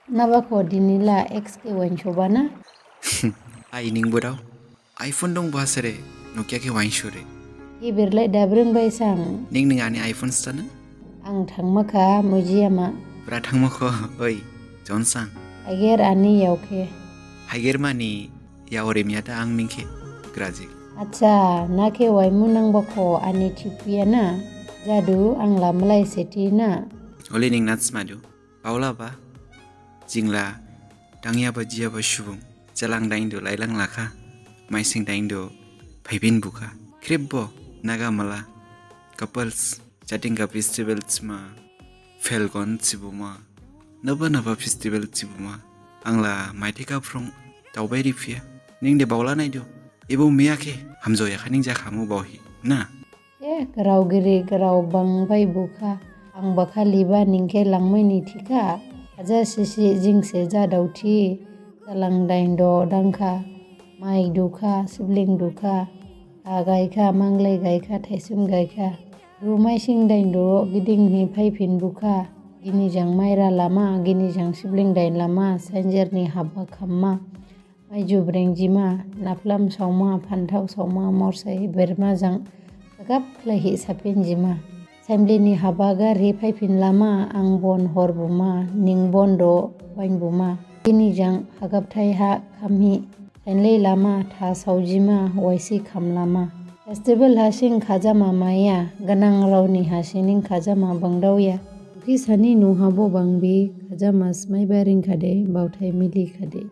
Nabako dinila XK wain sobana? Ai ning bodau. iPhone dong bahasare. Nokia ke wain shure. Ibirlai dabrung bai sang. Ning ani iPhone stana? Ang thangmaka mujiama. Bra thangmako oi Johnson. Ager ani yauke. Hager mani ya ore miata ang ningke graji. Acha nake waimu nang bako ani tipiana. Jadu ang lamlai seti na. Oli ning nats madu. Paula ba? Jingla tangya ba jia ba shubung. Jalang daindo lailang laka. Maising daindo phaibin buka. Kribbo naga mala. Couples Jatinga Festivel ma. Felgon cibuma. Naba festival cibuma. Angla maitika from taubairi fia. Ning de baula naido. Ibu miyake Hamjaoma khaning ja khamu bawhi. Na. Garau giri garau bang bai buka. Ang baka liba ningke langmai ni thika. Aja sisi jingse ja dauthi. Jalang daindo dangka. Mai duka sibling duka. Gaika manglai gaika thaisum gaika. Rumai sing daindo giding hi phaiphin buka. Gini jang maira lama gini jang sibling dain lama sanjer ni haba khamma. Mai jubreng jima naplam sauma phantau sauma morsai berma jang sagap khlahi sapin jima. Samli ni haba gari phaiphin lama ang bon hor buma ning bondo wain buma. Gini jang hagap thai ha khamhi sainlei lama tha saujima waisi kham lama. Festivel hasing khajama maya ganang rauni hasining khajama bangdauya. Dukhisa ni nuhabo bangbi khajama smai baring khade bauthai mili khade.